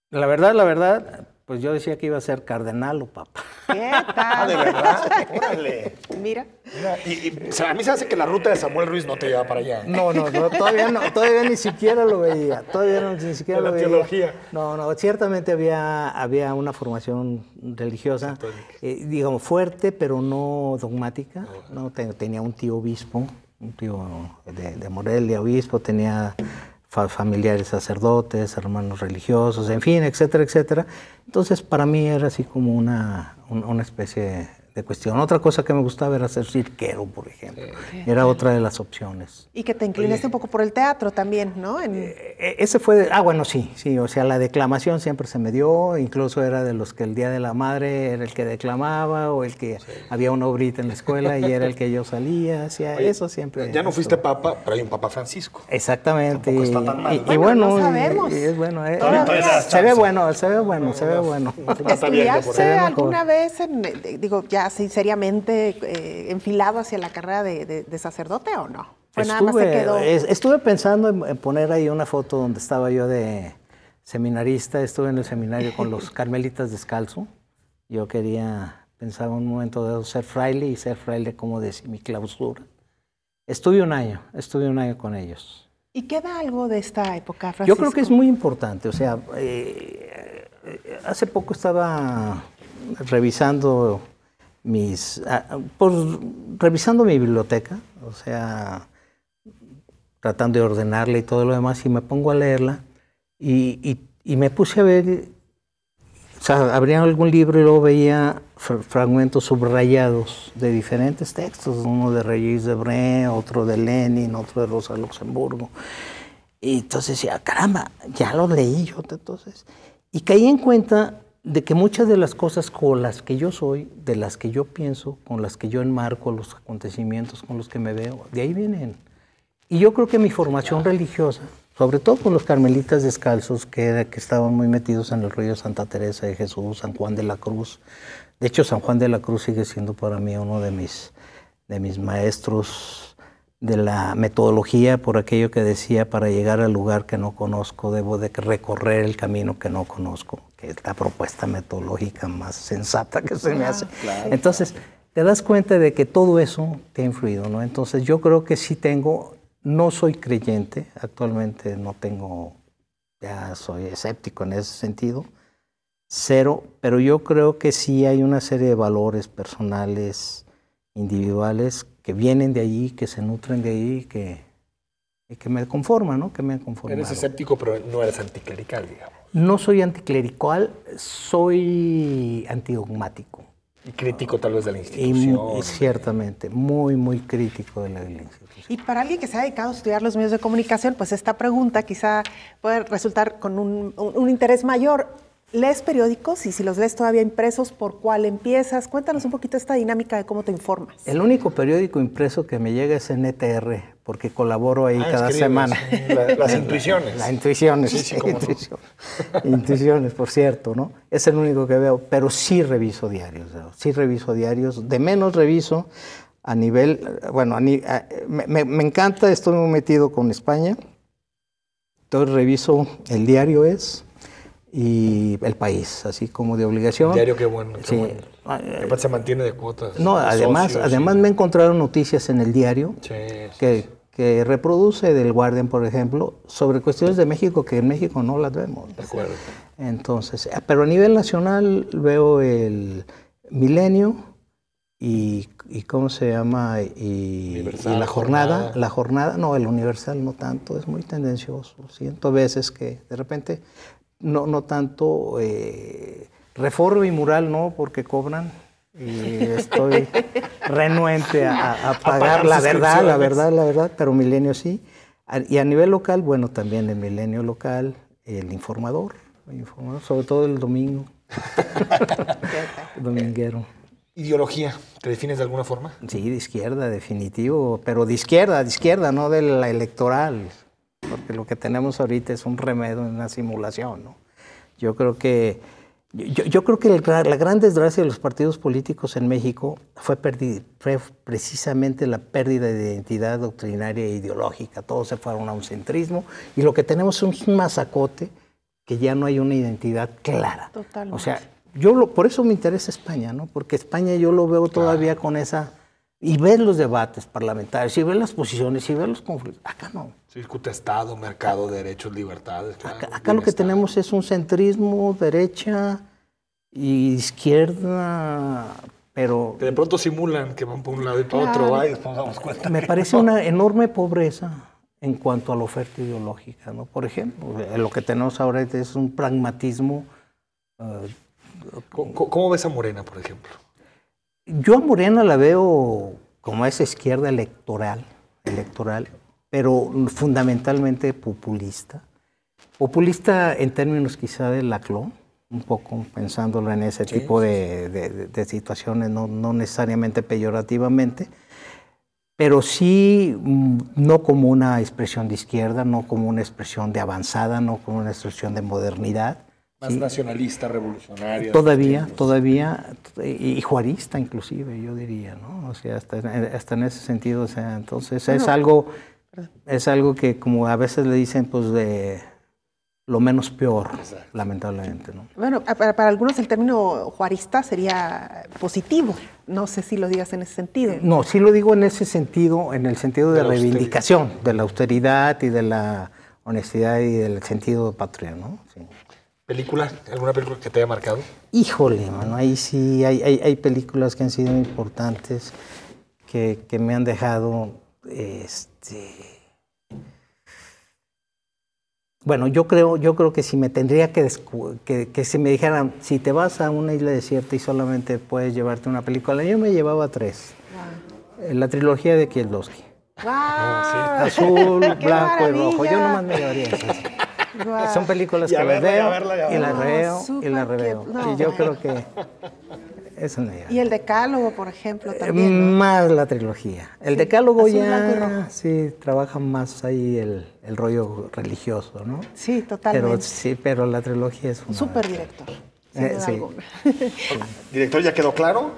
La verdad, Pues yo decía que iba a ser cardenal o papa. ¿Qué tal? Ah, ¿de verdad? Órale. Mira. Mira, o sea, a mí se hace que la ruta de Samuel Ruiz no te lleva para allá. No, todavía ni siquiera lo veía. Ni siquiera De la lo veía. teología. No, ciertamente había una formación religiosa, digamos, fuerte, pero no dogmática. No, tenía un tío obispo, un tío de Morelia, obispo, tenía familiares sacerdotes, hermanos religiosos, en fin, etcétera, etcétera. Entonces, para mí era así como una especie de cuestión. Otra cosa que me gustaba era ser cirquero, por ejemplo. Era otra de las opciones. Y que te inclinaste un poco por el teatro también, ¿no? Ese fue, bueno, sí, o sea, la declamación siempre se me dio, incluso era de los que el Día de la Madre era el que declamaba, o el que había una obrita en la escuela y era el que yo salía, hacia eso siempre. Ya no fuiste papa, pero hay un Papa Francisco. Exactamente. Tampoco está tan mal. Y bueno, no sabemos. es bueno. Se ve bueno. ¿Estudiaste alguna vez, digo, ya sí, seriamente enfilado hacia la carrera de sacerdote o no? Pues nada más se quedó. Estuve pensando en poner ahí una foto donde estaba yo de seminarista. Estuve en el seminario con los carmelitas descalzo. Yo pensaba un momento de ser fraile y ser fraile como de mi clausura. Estuve un año con ellos. ¿Y queda algo de esta época, Francisco? Yo creo que es muy importante. O sea, hace poco estaba revisando revisando mi biblioteca, o sea, tratando de ordenarla y todo lo demás, y me pongo a leerla y me puse a ver, o sea, abría algún libro y luego veía fragmentos subrayados de diferentes textos, uno de Regis Debray, otro de Lenin, otro de Rosa Luxemburgo. Y entonces decía, caramba, ya lo leí yo, entonces. Y caí en cuenta de que muchas de las cosas con las que yo soy, de las que yo pienso, con las que yo enmarco los acontecimientos con los que me veo, de ahí vienen. Y yo creo que mi formación religiosa, sobre todo con los carmelitas descalzos, que estaban muy metidos en el rollo de Santa Teresa de Jesús, San Juan de la Cruz. De hecho, San Juan de la Cruz sigue siendo para mí uno de mis maestros de la metodología, por aquello que decía, para llegar al lugar que no conozco, debo de recorrer el camino que no conozco, que es la propuesta metodológica más sensata que se me hace. Claro. Entonces, te das cuenta de que todo eso te ha influido, ¿no? Entonces, yo creo que sí no soy creyente, actualmente no tengo, ya soy escéptico en ese sentido, cero, pero yo creo que sí hay una serie de valores personales, individuales, que vienen de allí, que se nutren de allí, que me conforman, ¿no? Que me han conformado. Eres escéptico, pero no eres anticlerical, digamos. No soy anticlerical, soy antidogmático. Y crítico tal vez de la institución. Ciertamente, muy, muy crítico de la institución. Y para alguien que se ha dedicado a estudiar los medios de comunicación, pues esta pregunta quizá puede resultar con un interés mayor. ¿Lees periódicos? Y si los lees todavía impresos, ¿por cuál empiezas? Cuéntanos un poquito esta dinámica de cómo te informas. El único periódico impreso que me llega es en ETR, porque colaboro ahí cada semana. Las intuiciones. Las intuiciones. Sí, intuiciones, por cierto, ¿no? Es el único que veo, pero sí reviso diarios. De menos reviso a nivel, bueno, me encanta, estoy muy metido con España, entonces reviso el diario y El País, así como de obligación. El diario, qué bueno. Sí. Bueno. Aparte se mantiene de cuotas. No, además me encontraron noticias en el diario que reproduce del Guardian, por ejemplo, sobre cuestiones de México que en México no las vemos. De acuerdo. Entonces, pero a nivel nacional veo el Milenio y ¿cómo se llama? Y la jornada. No, el Universal no tanto, es muy tendencioso. Siento a veces que de repente no tanto Reforma y Mural, no, porque cobran y estoy renuente a pagar la verdad, pero Milenio sí. Y a nivel local, bueno, también el Milenio local, el Informador, sobre todo el domingo, dominguero. ¿Ideología? ¿Te defines de alguna forma? Sí, de izquierda, definitivo, pero de izquierda, no de la electoral, porque lo que tenemos ahorita es un remedio, una simulación, ¿no? Yo creo que la gran desgracia de los partidos políticos en México fue precisamente la pérdida de identidad doctrinaria e ideológica. Todos se fueron a un centrismo y lo que tenemos es un masacote que ya no hay una identidad clara. Totalmente. O sea, por eso me interesa España, ¿no? Porque España yo lo veo todavía con esa... Y ves los debates parlamentarios, y ves las posiciones, y ves los conflictos. Acá no. Se discute Estado, mercado, derechos, libertades. Claro, Acá lo que tenemos es un centrismo, derecha y izquierda, pero... Que de pronto simulan que van por un lado y para otro, y después nos damos cuenta. Me parece una enorme pobreza en cuanto a la oferta ideológica, ¿no? Por ejemplo, lo que tenemos ahora es un pragmatismo. ¿Cómo ves a Morena, por ejemplo? Yo a Morena la veo como esa izquierda electoral, pero fundamentalmente populista. Populista en términos quizá de Laclau, un poco pensándolo en ese tipo de situaciones, no necesariamente peyorativamente, pero sí no como una expresión de izquierda, no como una expresión de avanzada, no como una expresión de modernidad. Más nacionalista, revolucionaria. Todavía, y juarista inclusive, yo diría, ¿no? O sea, hasta en ese sentido, o sea, entonces es algo que como a veces le dicen, pues de lo menos peor, lamentablemente, ¿no? Bueno, para algunos el término juarista sería positivo. No sé si lo digas en ese sentido. No, sí lo digo en ese sentido, en el sentido de reivindicación, de la austeridad y de la honestidad y del sentido patria, ¿no? Sí. ¿Película? ¿Alguna película que te haya marcado? Híjole, mano, ahí sí hay películas que han sido importantes, que me han dejado, Bueno, yo creo que si me tendría que si me dijeran, si te vas a una isla desierta y solamente puedes llevarte una película, yo me llevaba 3. Wow. La trilogía de Kieslowski. Wow. Azul, blanco y rojo. Yo nomás me llevaría esas. Wow. Son películas que las veo y las reveo. Y yo creo que eso me lleva. Y el Decálogo, por ejemplo, también, ¿no? Más la trilogía. El Decálogo Azul, blanco y rojo. Sí, trabaja más ahí el rollo religioso, ¿no? Sí, totalmente. Pero la trilogía es un súper director. Sí. Director, ¿ya quedó claro?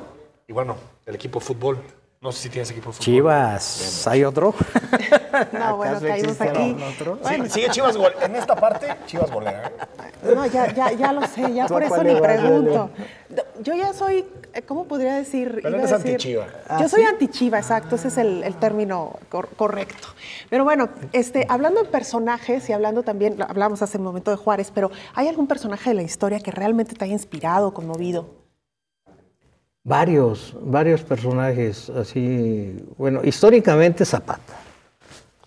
Y bueno, el equipo de fútbol. No sé si tienes equipo de fútbol. Chivas, ¿hay otro? No, bueno, caímos aquí. Bueno, sigue Chivas en esta parte, Chivas golera. No, ya lo sé, ya por eso ni pregunto. Yo ya soy, ¿cómo podría decir? Pero eres anti-Chiva. Yo soy anti-Chiva, exacto, ese es el término correcto. Pero bueno, hablando de personajes y hablando también, hablamos hace un momento de Juárez, pero ¿hay algún personaje de la historia que realmente te haya inspirado, conmovido? Varios personajes, así, bueno, históricamente Zapata.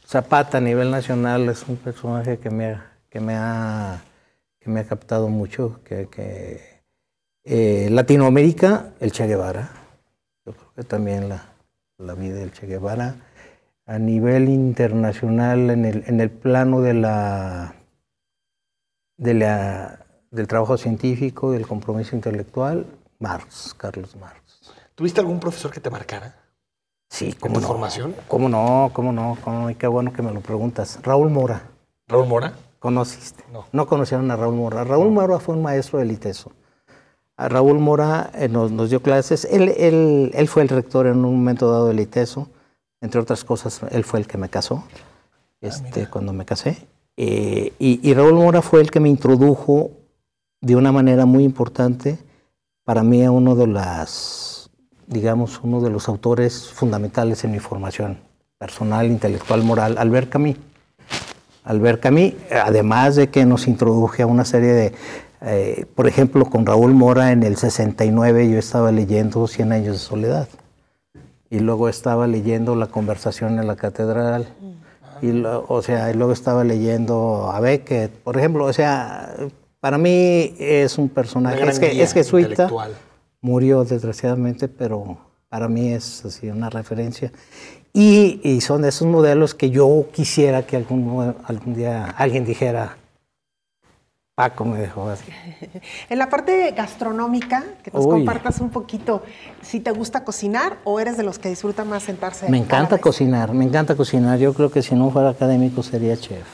Zapata a nivel nacional es un personaje que me ha captado mucho, Latinoamérica, el Che Guevara. Yo creo que también la vida del Che Guevara. A nivel internacional, en el plano del trabajo científico, del compromiso intelectual, Carlos Marx. ¿Tuviste algún profesor que te marcara? Sí, ¿En tu formación? ¿Cómo no? Y qué bueno que me lo preguntas. Raúl Mora. ¿Raúl Mora? ¿Conociste? No. No conocieron a Raúl Mora. Raúl Mora fue un maestro del ITESO. A Raúl Mora nos dio clases. Él fue el rector en un momento dado del ITESO. Entre otras cosas, él fue el que me casó cuando me casé. Y Raúl Mora fue el que me introdujo de una manera muy importante para mí a uno de los autores fundamentales en mi formación personal, intelectual, moral, Albert Camus. Albert Camus, además de que nos introduje a una serie de, por ejemplo, con Raúl Mora en el 69 yo estaba leyendo 100 años de soledad. Y luego estaba leyendo La conversación en la catedral. Y luego estaba leyendo a Beckett, por ejemplo. O sea, para mí es un personaje, es jesuita, murió desgraciadamente, pero para mí es así una referencia. Y son de esos modelos que yo quisiera que algún día alguien dijera, Paco me dejó así. En la parte gastronómica, que nos compartas un poquito, si te gusta cocinar o eres de los que disfrutan más sentarse. Me encanta cocinar. Yo creo que si no fuera académico sería chef.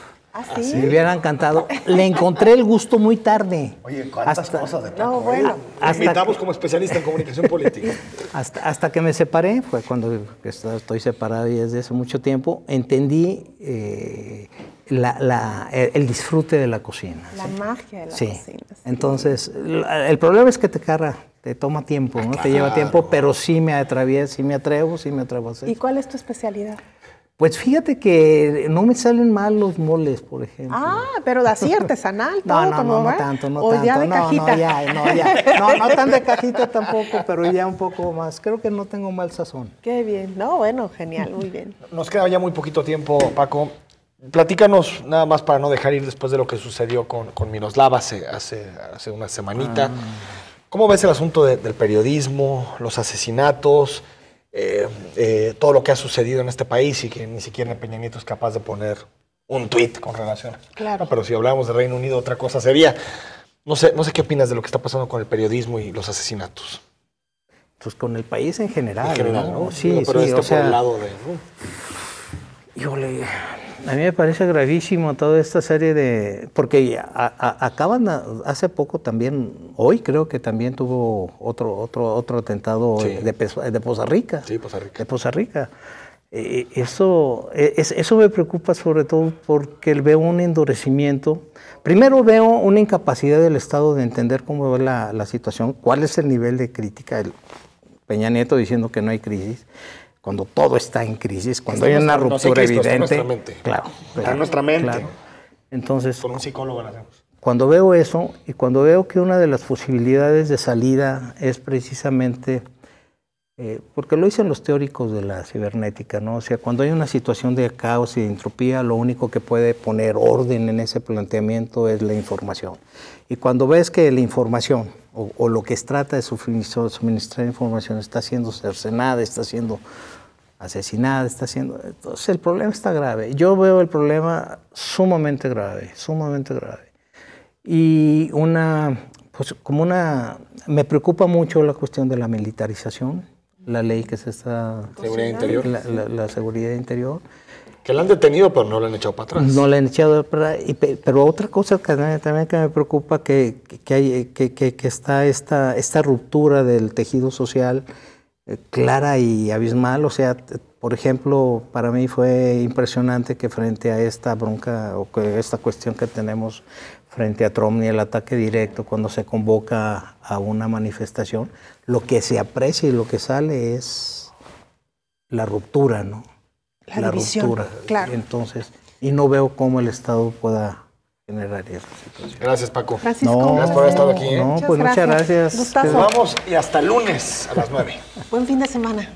sí. Me hubiera encantado. Le encontré el gusto muy tarde. Oye, cuántas cosas de Paco. No, bueno. Invitamos como especialista en comunicación política. Hasta que me separé, fue cuando estoy separado y desde hace mucho tiempo, entendí el disfrute de la cocina. La magia de la sí. cocina. Sí. Entonces, el problema es que te toma tiempo, ¿no? Te lleva tiempo, pero sí me atrevo a hacer. ¿Y cuál es tu especialidad? Pues fíjate que no me salen mal los moles, por ejemplo. Ah, pero así artesanal, todo no tanto. O ya de cajita. No tan de cajita tampoco, pero ya un poco más. Creo que no tengo mal sazón. Qué bien. No, bueno, genial, muy bien. Nos queda ya muy poquito tiempo, Paco. Platícanos, nada más para no dejar ir después de lo que sucedió con Miroslava hace una semanita. ¿Cómo ves el asunto del periodismo, los asesinatos, todo lo que ha sucedido en este país y que ni siquiera Peña Nieto es capaz de poner un tuit con relación? Claro. No, pero si hablamos de Reino Unido, otra cosa sería. No sé qué opinas de lo que está pasando con el periodismo y los asesinatos. Pues con el país en general. En general, ¿no? Sí, pero sí, por el lado de... Híjole, a mí me parece gravísimo toda esta serie de... Porque hace poco también, hoy creo que también tuvo otro atentado de Poza Rica. Sí, Poza Rica. De Poza Rica. Eso me preocupa sobre todo porque veo un endurecimiento. Primero veo una incapacidad del Estado de entender cómo va la situación, cuál es el nivel de crítica. Peña Nieto diciendo que no hay crisis, cuando todo está en crisis, cuando hay una ruptura evidente. Está en nuestra mente. Claro. Está en nuestra mente. Claro. Entonces, con un psicólogo lo hacemos. Cuando veo eso y cuando veo que una de las posibilidades de salida es precisamente, porque lo dicen los teóricos de la cibernética, ¿no? O sea, cuando hay una situación de caos y de entropía, lo único que puede poner orden en ese planteamiento es la información. Y cuando ves que la información o lo que se trata de suministrar información está siendo cercenada, está siendo asesinada, entonces el problema está grave. Yo veo el problema sumamente grave. Y me preocupa mucho la cuestión de la militarización, la ley que se está... Seguridad interior. La seguridad interior. Que la han detenido, pero no la han echado para atrás. No la han echado para atrás. Pero otra cosa también que me preocupa, que está esta ruptura del tejido social clara y abismal. O sea, por ejemplo, para mí fue impresionante que frente a esta bronca o que esta cuestión que tenemos frente a Trump y el ataque directo, cuando se convoca a una manifestación, lo que se aprecia y lo que sale es la ruptura, ¿no? La división, ruptura. Claro. Entonces, y no veo cómo el Estado pueda generar esa situación. Gracias, Paco. Francisco. Gracias por haber estado aquí. No, pues muchas gracias. Gustazo. Nos vamos y hasta el lunes a las 9. Buen fin de semana.